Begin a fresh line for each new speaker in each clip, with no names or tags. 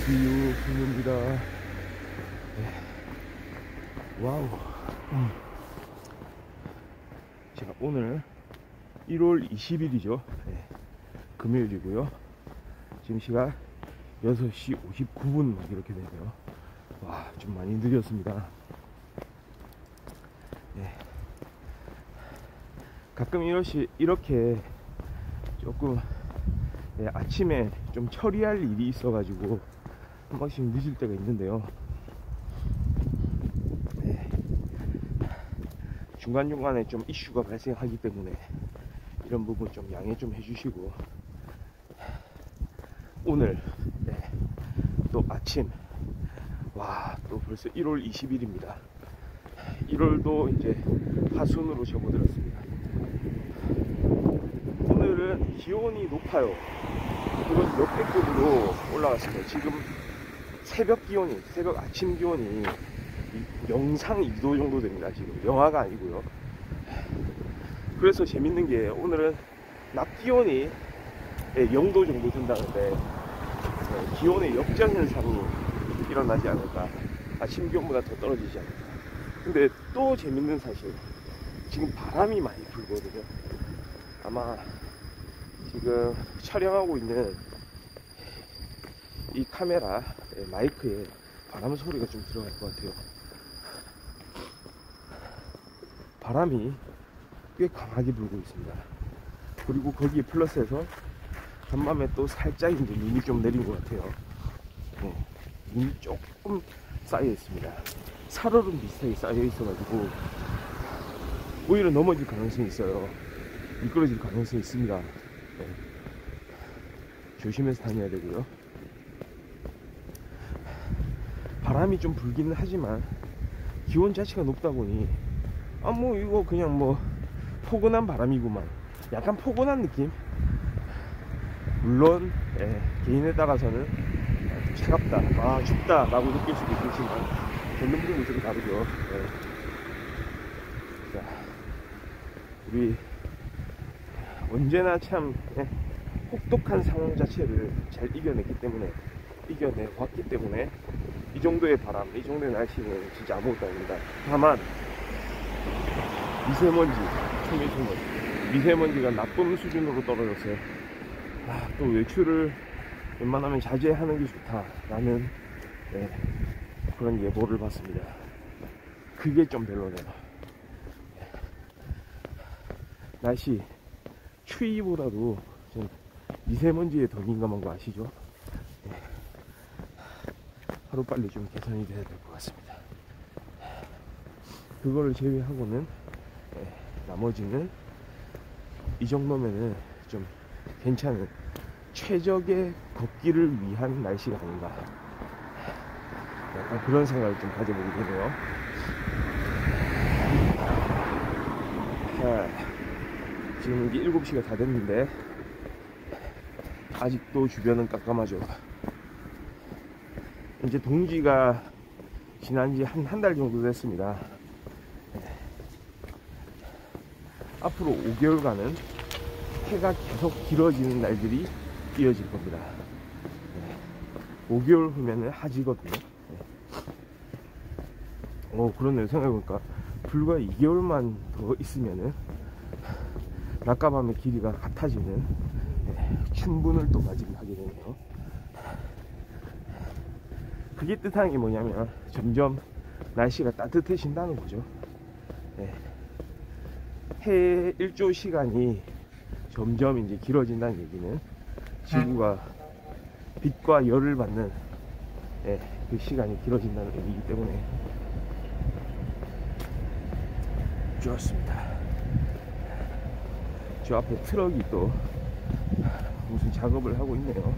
비유 풍입니다. 와우. 제가 오늘 1월 20일이죠. 금요일이고요. 지금 시각 6시 59분 이렇게 되네요. 와, 좀 많이 느렸습니다. 가끔 이렇게 조금 아침에 좀 처리할 일이 있어가지고 한 번씩 늦을 때가 있는데요. 중간중간에 좀 이슈가 발생하기 때문에 이런 부분 좀 양해 좀 해주시고, 오늘 또 아침, 와, 또 벌써 1월 20일입니다 1월도 이제 하순으로 접어들었습니다. 오늘은 기온이 높아요. 이건 역대급으로 올라갔습니다. 지금 새벽 아침 기온이 영상 2도 정도 됩니다. 지금 영하가 아니고요. 그래서 재밌는 게, 오늘은 낮 기온이 0도 정도 된다는데 기온의 역전현상이 일어나지 않을까, 아침 기온보다 더 떨어지지 않을까. 근데 또 재밌는 사실, 지금 바람이 많이 불거든요. 아마 지금 촬영하고 있는 이 카메라 마이크에 바람 소리가 좀 들어갈 것 같아요. 바람이 꽤 강하게 불고 있습니다. 그리고 거기에 플러스해서 간밤에 또 살짝 이제 눈이 좀 내린 것 같아요. 눈이 조금 쌓여 있습니다. 살얼음 비슷하게 쌓여 있어가지고 오히려 넘어질 가능성이 있어요. 미끄러질 가능성이 있습니다. 조심해서 다녀야 되고요. 바람이 좀 불기는 하지만 기온 자체가 높다 보니 이거 그냥 포근한 바람이구만, 약간 포근한 느낌. 물론 개인에 따라서는 차갑다, 춥다 라고 느낄 수도 있겠지만 듣는 분은 좀 다르죠. 자, 우리 언제나 참 혹독한 상황 자체를 잘 이겨내왔기 때문에 이 정도의 바람, 이 정도의 날씨는 진짜 아무것도 아닙니다. 다만 미세먼지가 나쁨 수준으로 떨어졌어요. 또 외출을 웬만하면 자제하는 게 좋다라는 그런 예보를 받습니다. 그게 좀 별로네요. 날씨 추위보다도 좀 미세먼지에 더 민감한 거 아시죠? 하루빨리 좀 개선이 돼야 될 것 같습니다. 그거를 제외하고는 나머지는 이 정도면은 좀 괜찮은 최적의 걷기를 위한 날씨가 아닌가, 약간 그런 생각을 좀 가져보게 되네요. 자, 지금 이게 7시가 다 됐는데 아직도 주변은 깜깜하죠. 이제 동지가 지난 지 한 달 정도 됐습니다. 앞으로 5개월간은 해가 계속 길어지는 날들이 이어질 겁니다. 5개월 후면은 하지거든요. 그렇네요. 생각해보니까 불과 2개월만 더 있으면은 낮과 밤의 길이가 같아지는 춘분을 또 맞이하게 되네요. 그게 뜻하는 게 뭐냐면 점점 날씨가 따뜻해진다는 거죠. 해 일조 시간이 점점 이제 길어진다는 얘기는 지구가 빛과 열을 받는 그 시간이 길어진다는 얘기이기 때문에 좋았습니다. 저 앞에 트럭이 또 무슨 작업을 하고 있네요.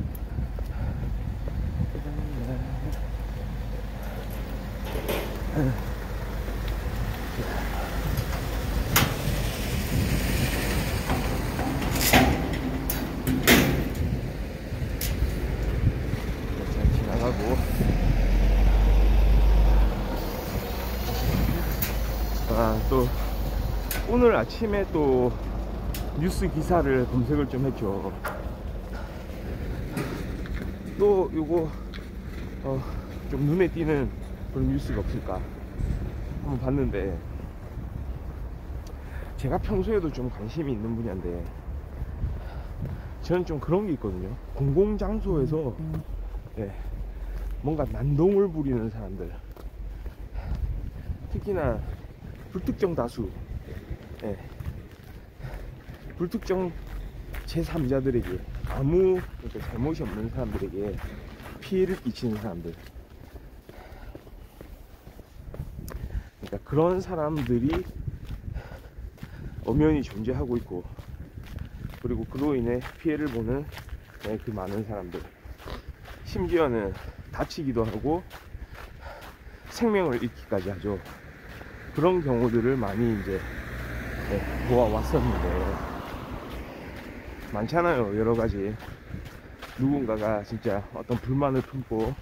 잘 지나가고, 또 오늘 아침에 또 뉴스 기사를 검색을 좀 했죠. 또 요거 좀 눈에 띄는 그런 뉴스가 없을까 한번 봤는데, 제가 평소에도 좀 관심이 있는 분야인데, 저는 좀 그런 게 있거든요. 공공장소에서 뭔가 난동을 부리는 사람들, 특히나 불특정 다수, 불특정 제3자들에게 아무 잘못이 없는 사람들에게 피해를 끼치는 사람들, 그러니까 그런 사람들이 엄연히 존재하고 있고, 그리고 그로 인해 피해를 보는 그 많은 사람들, 심지어는 다치기도 하고 생명을 잃기까지 하죠. 그런 경우들을 많이 이제 보아왔었는데, 많잖아요, 여러 가지. 누군가가 진짜 어떤 불만을 품고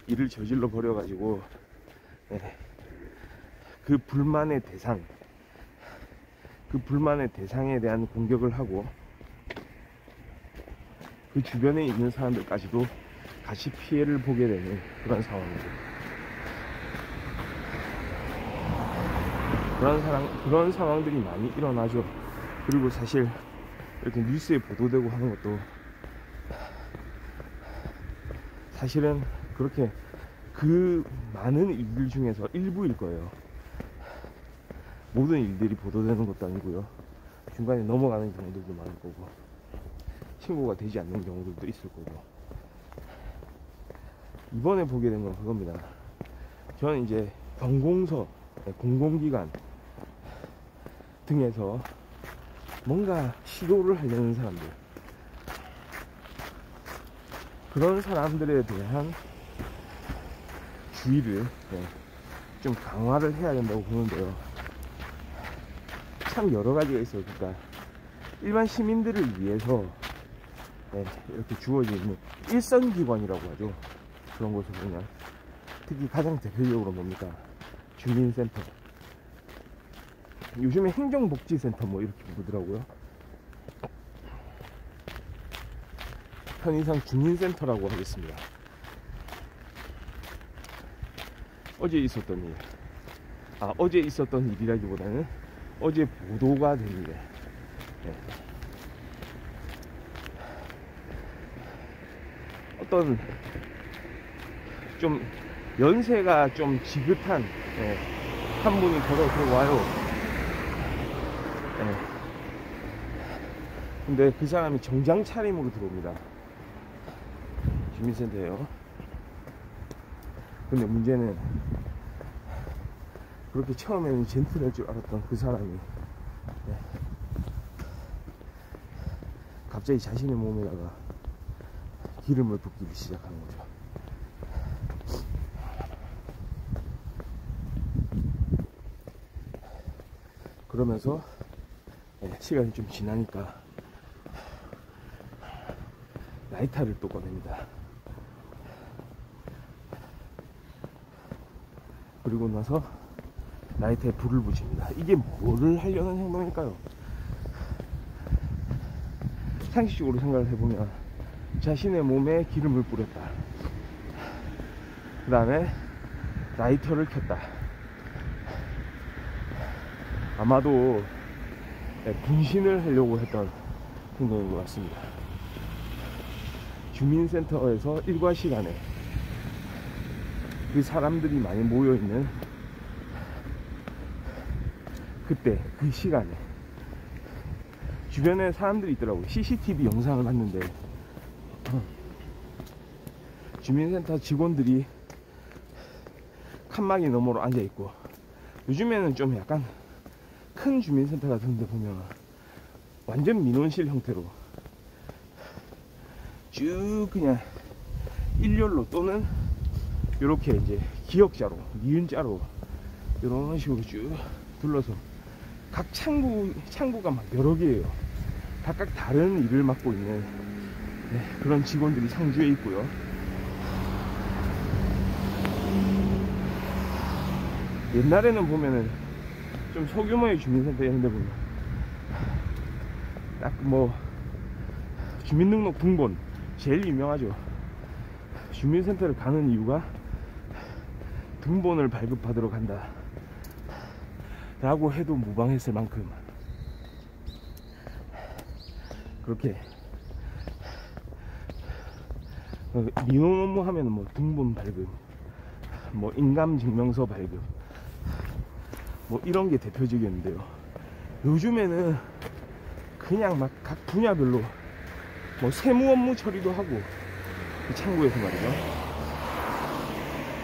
일을 저질러 버려가지고 그 불만의 대상에 대한 공격을 하고, 그 주변에 있는 사람들까지도 같이 피해를 보게 되는 그런 상황이죠. 그런 상황들이 많이 일어나죠. 그리고 사실 이렇게 뉴스에 보도되고 하는 것도 사실은 그렇게 그 많은 일들 중에서 일부일 거예요. 모든 일들이 보도되는 것도 아니고요. 중간에 넘어가는 경우들도 많을 거고, 신고가 되지 않는 경우들도 있을 거고. 이번에 보게 된 건 그겁니다. 저는 이제 관공서, 공공기관 등에서 뭔가 시도를 하려는 사람들, 그런 사람들에 대한 주의를 좀 강화를 해야 된다고 보는데요. 참 여러 가지가 있어요. 그러니까 일반 시민들을 위해서 이렇게 주어져 있는 일선기관이라고 하죠. 그런 곳을 보면 특히 가장 대표적으로 뭡니까? 주민센터, 요즘에 행정복지센터 뭐 이렇게 부르더라고요. 편의상 주민센터라고 하겠습니다. 어제 있었던 일이라기보다는 어제 보도가 된 일에 어떤 좀 연세가 좀 지긋한 한 분이 걸어 들어와요. 근데 그 사람이 정장 차림으로 들어옵니다. 주민센터예요. 근데 문제는 그렇게 처음에는 젠틀할 줄 알았던 그 사람이 갑자기 자신의 몸에다가 기름을 붓기 시작하는 거죠. 그러면서 시간이 좀 지나니까 라이터를 또 꺼냅니다. 그리고 나서 라이터에 불을 붙입니다. 이게 뭐를 하려는 행동일까요? 상식적으로 생각을 해보면 자신의 몸에 기름을 뿌렸다, 그 다음에 라이터를 켰다, 아마도 분신을 하려고 했던 행동인 것 같습니다. 주민센터에서 일과 시간에 그 사람들이 많이 모여있는 그때 그 시간에 주변에 사람들이 있더라고요. CCTV 영상을 봤는데 주민센터 직원들이 칸막이 너머로 앉아있고, 요즘에는 좀 약간 큰 주민센터 같은 데 보면 완전 민원실 형태로 쭉 그냥 일렬로 또는 이렇게 이제 기역자로, 니은자로 이런 식으로 쭉 둘러서 각 창구가 막 여러 개예요. 각각 다른 일을 맡고 있는 그런 직원들이 상주해 있고요. 옛날에는 보면은 좀 소규모의 주민센터 이런 데 보면 딱 뭐 주민등록 등본 제일 유명하죠. 주민센터를 가는 이유가 등본을 발급받으러 간다 라고 해도 무방했을 만큼 그렇게 민원 업무 하면 뭐 등본 발급, 뭐 인감증명서 발급, 뭐 이런 게 대표적이었는데요. 요즘에는 그냥 막 각 분야별로 뭐 세무 업무 처리도 하고, 그 창구에서 말이죠.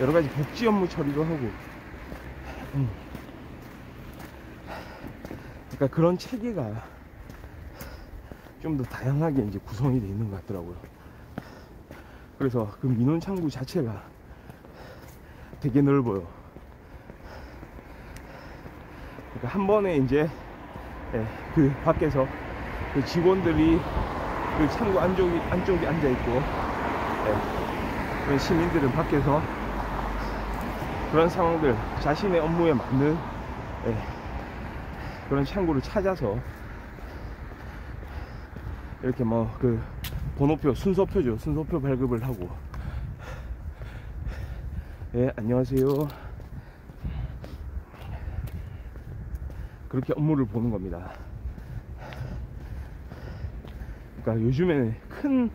여러 가지 복지 업무 처리도 하고, 그러니까 그런 체계가 좀 더 다양하게 이제 구성이 되어 있는 것 같더라고요. 그래서 그 민원 창구 자체가 되게 넓어요. 그러니까 한 번에 이제 그 밖에서 그 직원들이 그 창구 안쪽에 앉아 있고, 그런 시민들은 밖에서 그런 상황들, 자신의 업무에 맞는 그런 창구를 찾아서 이렇게 뭐 그 번호표, 순서표죠. 순서표 발급을 하고. 안녕하세요. 그렇게 업무를 보는 겁니다. 그러니까 요즘에는 큰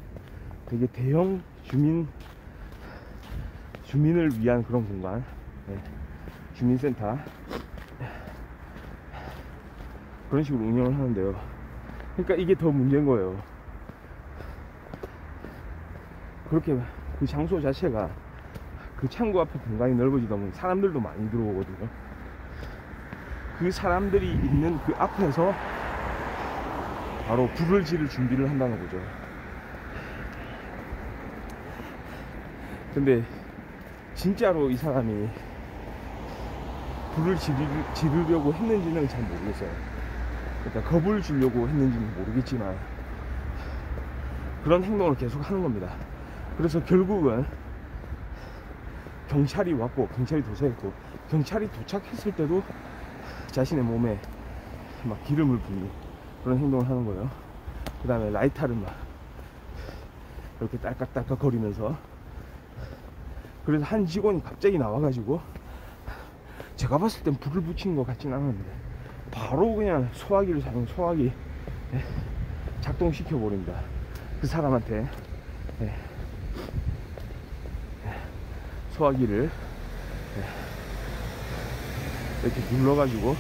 되게 대형 주민을 위한 그런 공간, 주민센터 그런 식으로 운영을 하는데요. 그러니까 이게 더 문제인 거예요. 그렇게 그 장소 자체가 그 창구 앞에 공간이 넓어지다 보면 사람들도 많이 들어오거든요. 그 사람들이 있는 그 앞에서 바로 불을 지를 준비를 한다는 거죠. 근데 진짜로 이 사람이 불을 지르려고 했는지는 잘 모르겠어요. 그러니까 겁을 주려고 했는지는 모르겠지만 그런 행동을 계속 하는 겁니다. 그래서 결국은 경찰이 왔고, 경찰이 도착했고, 경찰이 도착했을 때도 자신의 몸에 막 기름을 붓는 그런 행동을 하는 거예요. 그 다음에 라이터를 막 이렇게 딸깍딸깍 거리면서, 그래서 한 직원이 갑자기 나와가지고, 제가 봤을 땐 불을 붙이는 것 같진 않았는데 바로 그냥 소화기를 사용, 소화기 작동시켜 버립니다. 그 사람한테 소화기를 이렇게 눌러가지고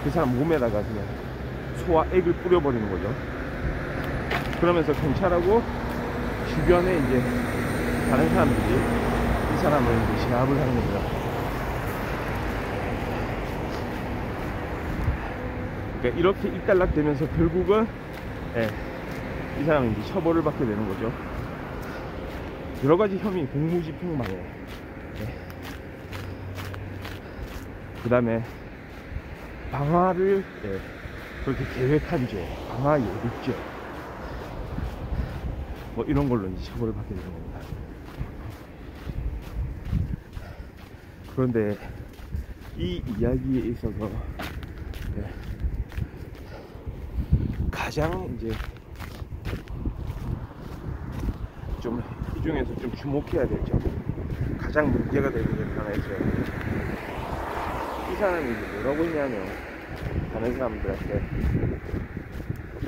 그 사람 몸에다가 그냥 소화액을 뿌려버리는 거죠. 그러면서 경찰하고 주변에 이제 다른 사람들이 이 사람을 이제 제압을 하는 겁니다. 그러니까 이렇게 일단락되면서 결국은 이 사람이 이제 처벌을 받게 되는 거죠. 여러 가지 혐의, 공무집행방해, 그 다음에 방화를 그렇게 계획한 죄, 방화 예비죄, 뭐 이런 걸로 이제 처벌을 받게 되는 겁니다. 그런데 이 이야기에 있어서 가장 이제 좀 이 중에서 좀 주목해야 될 점, 가장 문제가 되는 게 하나 있어요. 이 사람이 이제 뭐라고 했냐면, 다른 사람들한테,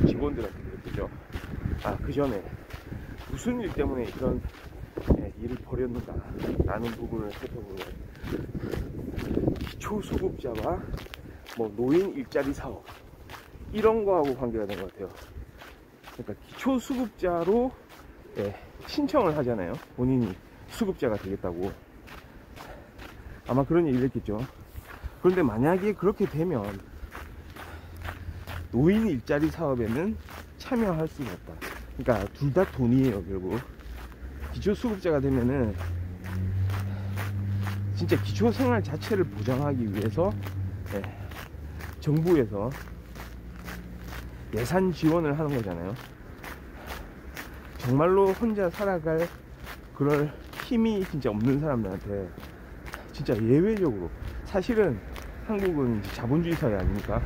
직원들한테 그랬죠. 그 전에 무슨 일 때문에 이런 일을 벌였는가 라는 부분을 살펴보면, 기초수급자와 뭐 노인 일자리 사업 이런 거하고 관계가 된 것 같아요. 그러니까 기초수급자로 신청을 하잖아요. 본인이 수급자가 되겠다고. 아마 그런 얘기를 했겠죠. 그런데 만약에 그렇게 되면 노인 일자리 사업에는 참여할 수가 없다. 그러니까 둘 다 돈이에요. 결국 기초수급자가 되면은 진짜 기초생활 자체를 보장하기 위해서 정부에서 예산 지원을 하는 거잖아요. 정말로 혼자 살아갈 그럴 힘이 진짜 없는 사람들한테 진짜 예외적으로, 사실은 한국은 이제 자본주의 사회 아닙니까?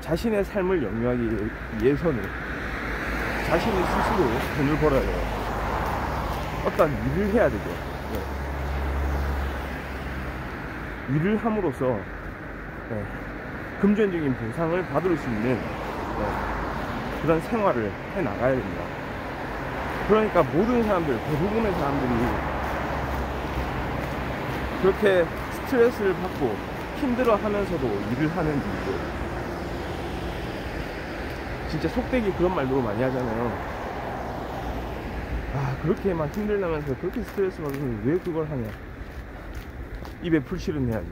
자신의 삶을 영위하기 위해서는 자신이 스스로 돈을 벌어야 돼요. 어떤 일을 해야 되죠. 네. 일을 함으로써 네. 금전적인 보상을 받을 수 있는 네. 그런 생활을 해 나가야 됩니다. 그러니까 모든 사람들, 대부분의 사람들이 그렇게 스트레스를 받고 힘들어 하면서도 일을 하는 이유도, 진짜 속되게 그런 말도 많이 하잖아요. 아, 그렇게 막 힘들다면서 그렇게 스트레스 받으면 왜 그걸 하냐, 입에 풀칠은 해야지,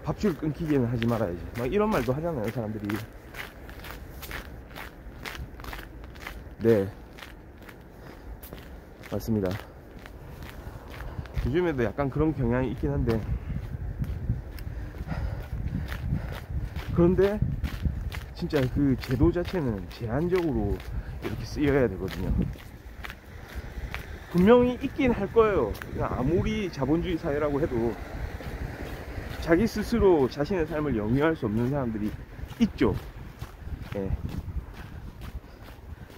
밥줄 끊기게는 하지 말아야지, 막 이런 말도 하잖아요 사람들이. 네, 맞습니다. 요즘에도 약간 그런 경향이 있긴 한데, 그런데 진짜 그 제도 자체는 제한적으로 이렇게 쓰여야 되거든요. 분명히 있긴 할 거예요. 그냥 아무리 자본주의 사회라고 해도 자기 스스로 자신의 삶을 영위할 수 없는 사람들이 있죠. 예.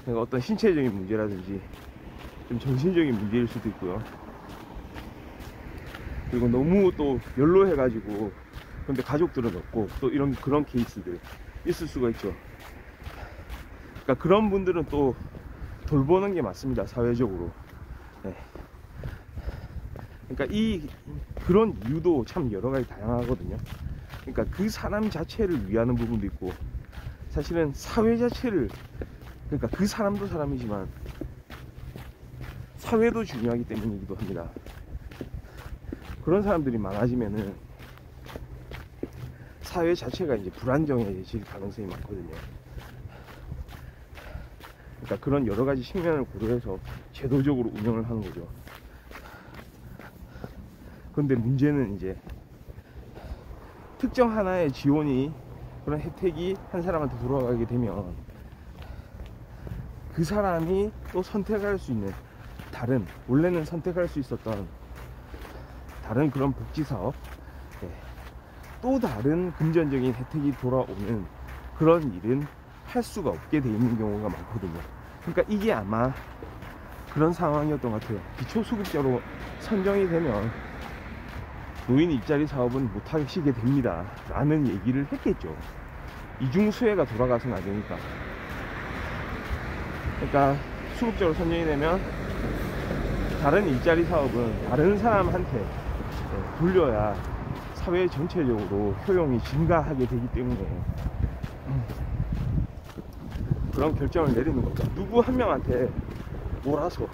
그러니까 어떤 신체적인 문제라든지 좀 정신적인 문제일 수도 있고요. 그리고 너무 또 연로해가지고 근데 가족들은 없고 또 이런 그런 케이스들 있을 수가 있죠. 그러니까 그런 분들은 또 돌보는 게 맞습니다, 사회적으로. 네. 그러니까 그런 이유도 참 여러 가지 다양하거든요. 그러니까 그 사람 자체를 위하는 부분도 있고, 사실은 사회 자체를, 그러니까 그 사람도 사람이지만 사회도 중요하기 때문이기도 합니다. 그런 사람들이 많아지면은 사회 자체가 이제 불안정해질 가능성이 많거든요. 그러니까 그런 여러 가지 측면을 고려해서 제도적으로 운영을 하는 거죠. 그런데 문제는 이제 특정 하나의 지원이, 그런 혜택이 한 사람한테 돌아가게 되면 그 사람이 또 선택할 수 있는 다른, 원래는 선택할 수 있었던 다른 그런 복지사업, 또 다른 금전적인 혜택이 돌아오는 그런 일은 할 수가 없게 돼 있는 경우가 많거든요. 그러니까 이게 아마 그런 상황이었던 것 같아요. 기초수급자로 선정이 되면 노인 일자리 사업은 못 하시게 됩니다 라는 얘기를 했겠죠. 이중수혜가 돌아가서는 안 되니까. 그러니까 수급자로 선정이 되면 다른 일자리 사업은 다른 사람한테 돌려야 사회 전체적으로 효용이 증가하게 되기 때문에 그런 결정을 내리는 거죠. 누구 한 명한테 몰아서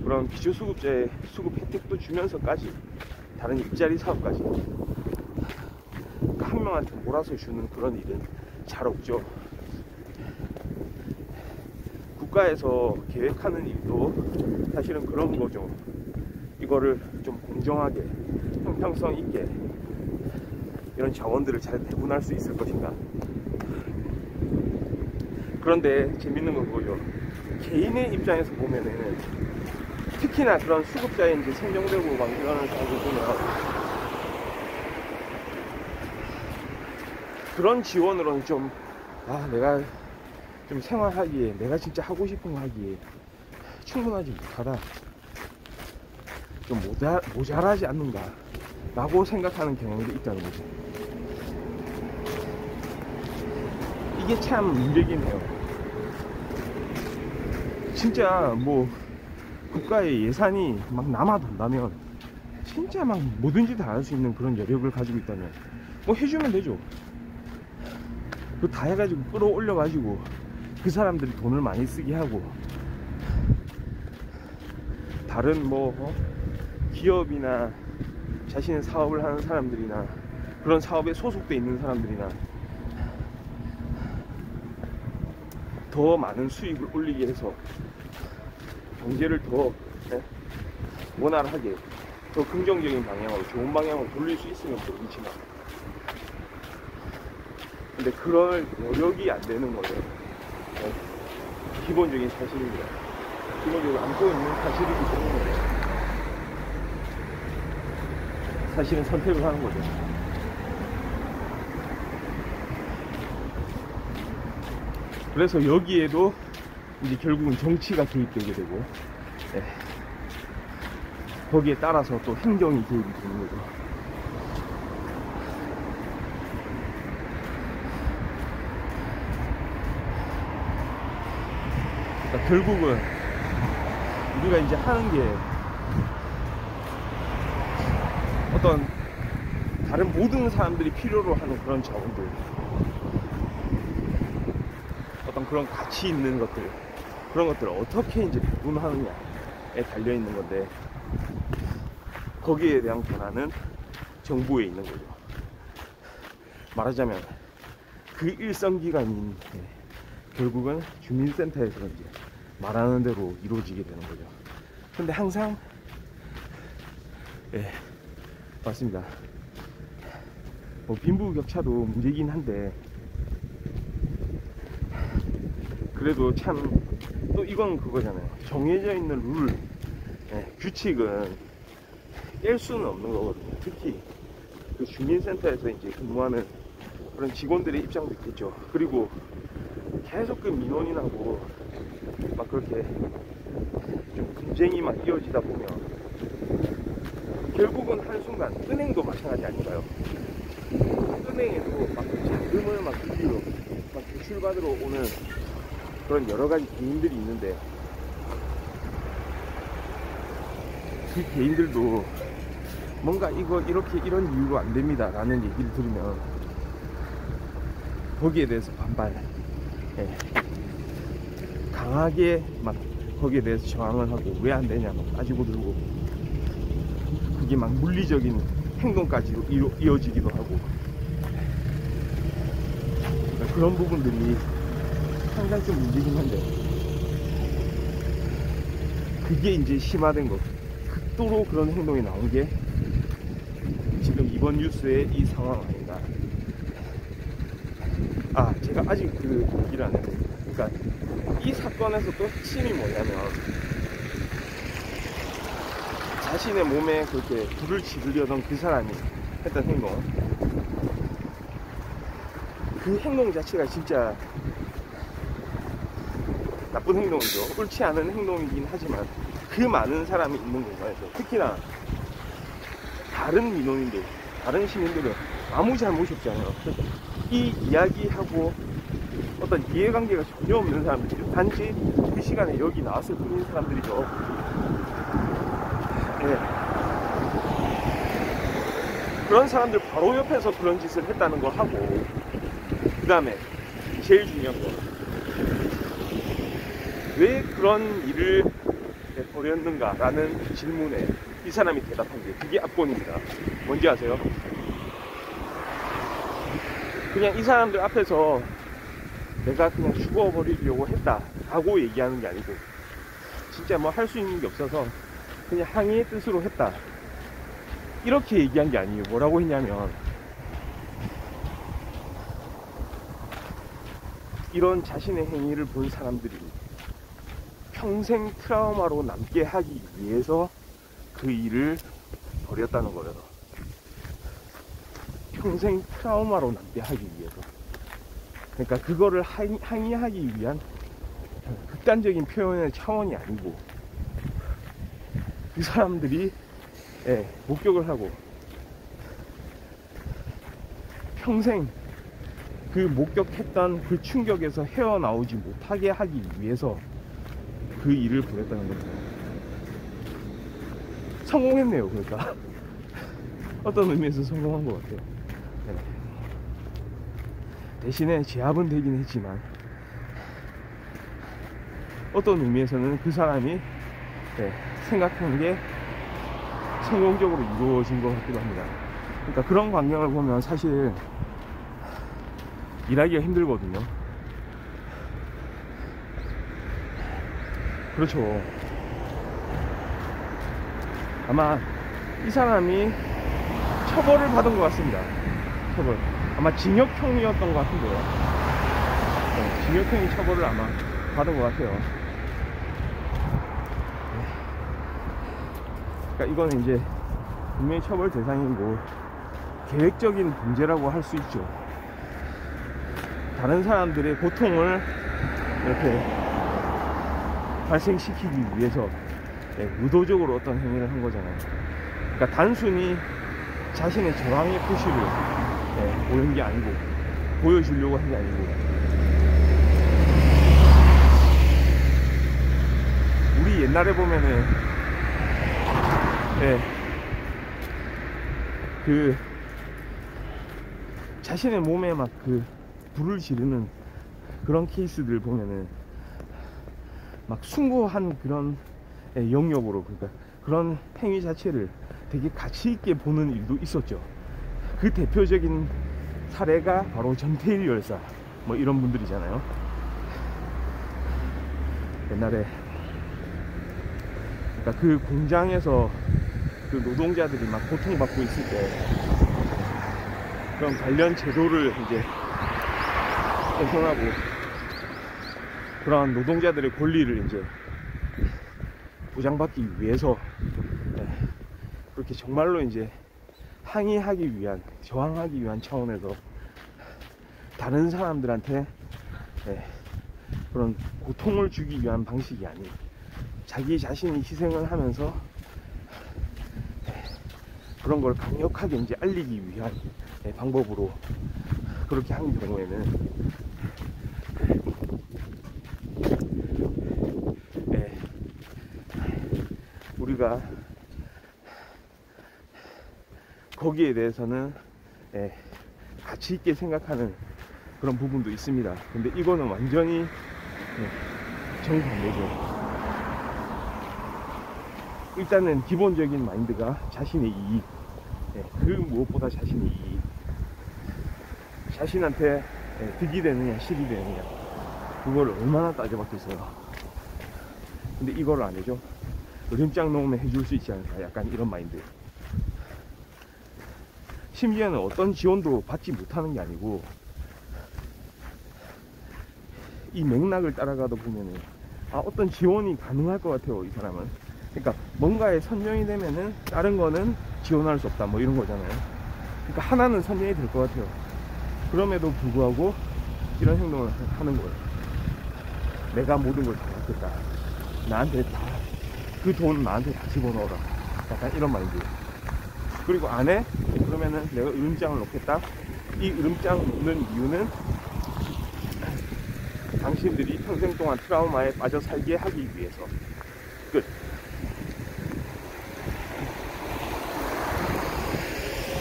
그런 기초수급자의 수급 혜택도 주면서까지 다른 일자리 사업까지 한 명한테 몰아서 주는 그런 일은 잘 없죠. 국가에서 계획하는 일도 사실은 그런 거죠. 이거를 좀 공정하게, 형평성 있게 이런 자원들을 잘 배분할 수 있을 것인가. 그런데 재밌는 건 그거죠. 개인의 입장에서 보면은, 특히나 그런 수급자에 이제 선정되고 막 이러는 사람들 보면 그런 지원으로는 좀, 내가 좀 생활하기에, 내가 진짜 하고 싶은 거 하기에 충분하지 못하다, 좀 모자라지 않는가 라고 생각하는 경향도 있다는 거죠. 이게 참 문제긴 해요. 진짜 뭐 국가의 예산이 막 남아돈다면, 진짜 막 뭐든지 다 할 수 있는 그런 여력을 가지고 있다면 뭐 해주면 되죠. 그거 다 해가지고 끌어올려 가지고 그 사람들이 돈을 많이 쓰게 하고, 다른 기업이나 자신의 사업을 하는 사람들이나 그런 사업에 소속돼 있는 사람들이나 더 많은 수익을 올리게 해서 경제를 더 원활하게, 더 긍정적인 방향으로, 좋은 방향으로 돌릴 수 있으면 모르겠지만, 근데 그럴 여력이 안 되는 거예요. 기본적인 사실입니다. 기본적으로 안고 있는 사실이기 때문에 사실은 선택을 하는 거죠. 그래서 여기에도 이제 결국은 정치가 개입되게 되고, 예. 거기에 따라서 또 행정이 개입이 되는 거죠. 그러니까 결국은 우리가 이제 하는 게 어떤 다른 모든 사람들이 필요로 하는 그런 자원들, 어떤 그런 가치 있는 것들, 그런 것들을 어떻게 이제 배분하느냐에 달려 있는 건데, 거기에 대한 권한은 정부에 있는 거죠. 말하자면 그 일선 기간인 결국은 주민센터에서 이제 말하는 대로 이루어지게 되는 거죠. 근데 항상 맞습니다. 뭐 빈부격차도 문제긴 한데, 그래도 참 또 이건 그거잖아요. 정해져 있는 룰, 규칙은 깰 수는 없는 거거든요. 특히 그 주민센터에서 이제 근무하는 그런 직원들의 입장도 있겠죠. 그리고 계속 그 민원인하고 막 그렇게 좀 분쟁이 막 이어지다 보면 결국은 한순간, 은행도 마찬가지 아닌가요? 은행에도 막 자금을 막 빌리러 막 대출받으러 오는 그런 여러가지 개인들이 있는데, 그 개인들도 뭔가 이거 이렇게 이런 이유로 안 됩니다 라는 얘기를 들으면 거기에 대해서 반발, 강하게 막 거기에 대해서 저항을 하고 왜 안 되냐 막 따지고 들고, 그게 막 물리적인 행동까지도 이어지기도 하고, 그런 부분들이 상당히 좀 문제긴 한데, 그게 이제 심화된 것, 극도로 그런 행동이 나온 게 지금 이번 뉴스의 이 상황 아닌가. 제가 아직 그 얘기를 안 했어요. 그러니까 이 사건에서 또 핵심이 뭐냐면, 자신의 몸에 그렇게 불을 지르려던 그 사람이 했던 행동, 그 행동 자체가 진짜 나쁜 행동이죠. 옳지 않은 행동이긴 하지만, 그 많은 사람이 있는 공간에서, 특히나 다른 민원인들, 다른 시민들은 아무 잘못이 없잖아요. 이 이야기하고 어떤 이해관계가 전혀 없는 사람들이죠. 단지 그 시간에 여기 나왔을 뿐인 사람들이죠. 그런 사람들 바로 옆에서 그런 짓을 했다는 거 하고, 그 다음에 제일 중요한 거, 왜 그런 일을 벌였는가 라는 질문에 이 사람이 대답한 게, 그게 압권입니다. 뭔지 아세요? 그냥 이 사람들 앞에서 내가 그냥 죽어버리려고 했다 라고 얘기하는 게 아니고, 진짜 뭐 할 수 있는 게 없어서 그냥 항의의 뜻으로 했다, 이렇게 얘기한 게 아니에요. 뭐라고 했냐면, 이런 자신의 행위를 본 사람들이 평생 트라우마로 남게 하기 위해서 그 일을 벌였다는 거예요. 평생 트라우마로 남게 하기 위해서. 그러니까 그거를 항의하기 위한 극단적인 표현의 차원이 아니고, 그 사람들이 목격을 하고 평생 그 목격했던 그 충격에서 헤어나오지 못하게 하기 위해서 그 일을 벌였다는 거죠. 성공했네요. 그러니까 어떤 의미에서 성공한 것 같아요. 대신에 제압은 되긴 했지만, 어떤 의미에서는 그 사람이 생각한 게 성공적으로 이루어진 것 같기도 합니다. 그러니까 그런 광경을 보면 사실 일하기가 힘들거든요. 그렇죠. 아마 이 사람이 처벌을 받은 것 같습니다. 처벌. 아마 징역형이었던 것 같은데요. 징역형이 처벌을 아마 받은 것 같아요. 그러니까 이거는 이제 분명히 처벌 대상이고 계획적인 범죄라고 할 수 있죠. 다른 사람들의 고통을 이렇게 발생시키기 위해서 의도적으로 어떤 행위를 한 거잖아요. 그러니까 단순히 자신의 저항의 표시를 보인 게 아니고, 보여주려고 한 게 아니고, 우리 옛날에 보면은 그 자신의 몸에 막 그 불을 지르는 그런 케이스들 보면은 막 숭고한 그런 영역으로, 그러니까 그런 행위 자체를 되게 가치 있게 보는 일도 있었죠. 그 대표적인 사례가 바로 전태일 열사 뭐 이런 분들이잖아요. 옛날에 그러니까 그 공장에서 그 노동자들이 막 고통받고 있을 때 그런 관련 제도를 이제 훼손하고 그런 노동자들의 권리를 이제 보장받기 위해서 그렇게 정말로 이제 항의하기 위한, 저항하기 위한 차원에서 다른 사람들한테 그런 고통을 주기 위한 방식이 아닌 자기 자신이 희생을 하면서 그런 걸 강력하게 이제 알리기 위한 방법으로 그렇게 하는 경우에는 우리가 거기에 대해서는 가치 있게 생각하는 그런 부분도 있습니다. 근데 이거는 완전히 정반대죠. 일단은 기본적인 마인드가 자신의 이익, 그 무엇보다 자신의 이익, 자신한테 득이 되느냐 실이 되느냐, 그걸 얼마나 따져봤겠어요. 근데 이걸 안 해줘. 그림장 놓으면 해줄 수 있지 않을까, 약간 이런 마인드. 심지어는 어떤 지원도 받지 못하는 게 아니고, 이 맥락을 따라가다 보면은 어떤 지원이 가능할 것 같아요, 이 사람은. 그러니까 뭔가에 선정이 되면은 다른 거는 지원할 수 없다, 뭐 이런 거잖아요. 그러니까 하나는 선정이 될 것 같아요. 그럼에도 불구하고 이런 행동을 하는 거예요. 내가 모든 걸 다 받겠다, 나한테 다, 그 돈 나한테 다 집어넣어라, 약간 이런 마인드. 그리고 안에 그러면은 내가 으름장을 놓겠다. 이 으름장 놓는 이유는 당신들이 평생 동안 트라우마에 빠져 살게 하기 위해서. 끝.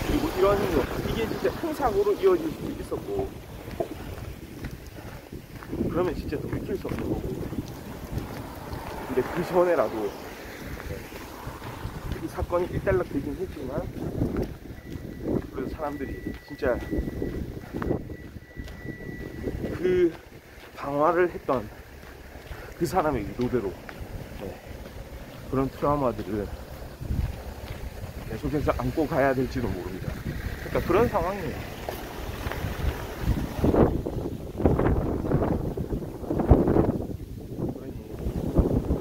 그리고 이런 행동, 이게 진짜 큰 사고로 이어질 수도 있었고, 그러면 진짜 돌이킬 수 없는 거고. 근데 그 전에라도 이 사건이 일단락되긴 했지만, 그래서 사람들이 진짜 그 방화를 했던 그 사람의 의도대로 그런 트라우마들을 계속해서 안고 가야 될지도 모릅니다. 그러니까 그런 상황이에요.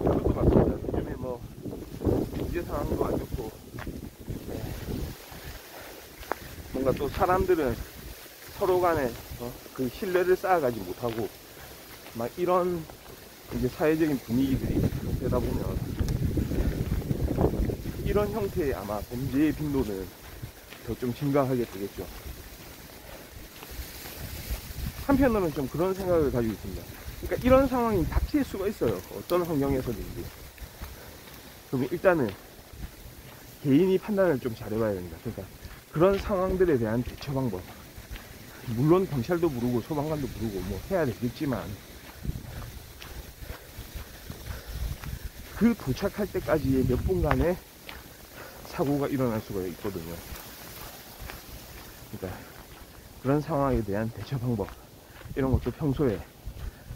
그것도 맞습니다. 요즘에 뭐 경제 상황도 안 좋고, 뭔가 또 사람들은 서로 간에 그 신뢰를 쌓아가지 못하고 막 이런 이제 사회적인 분위기들이 되다 보면 이런 형태의 아마 범죄의 빈도는 더 좀 증가하게 되겠죠. 한편으로는 좀 그런 생각을 가지고 있습니다. 그러니까 이런 상황이 닥칠 수가 있어요, 어떤 환경에서든지. 그럼 일단은 개인이 판단을 좀 잘해봐야 됩니다. 그러니까 그런 상황들에 대한 대처 방법, 물론 경찰도 부르고 소방관도 부르고 뭐 해야 되겠지만, 그 도착할 때까지의 몇 분간의 사고가 일어날 수가 있거든요. 그러니까 그런 상황에 대한 대처 방법, 이런 것도 평소에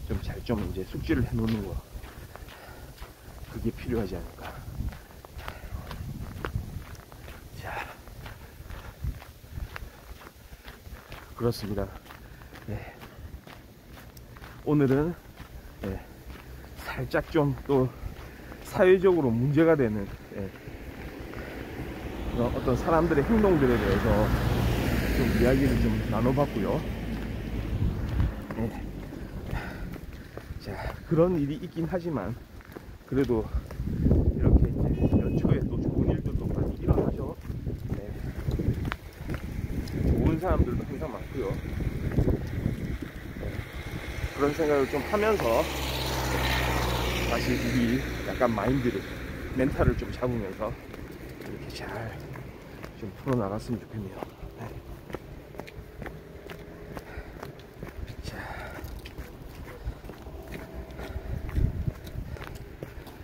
좀 잘 좀 이제 숙지를 해 놓는 거, 그게 필요하지 않을까. 자, 그렇습니다. 오늘은 살짝 좀 또 사회적으로 문제가 되는 어떤 사람들의 행동들에 대해서 좀 이야기를 좀 나눠봤고요. 자, 그런 일이 있긴 하지만 그래도 이렇게 이제 연초에 또 좋은 일들도 많이 일어나죠. 네. 좋은 사람들도 항상 많고요. 네. 그런 생각을 좀 하면서 다시 우리 약간 마인드를, 멘탈을 좀 잡으면서 이렇게 잘 좀 풀어나갔으면 좋겠네요. 네. 자,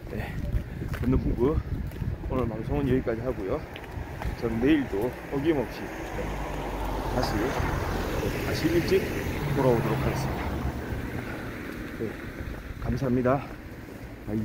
네. 걷는 부부 오늘 방송은 여기까지 하고요. 전 내일도 어김없이 다시 일찍 돌아오도록 하겠습니다. 네. 감사합니다. 바이.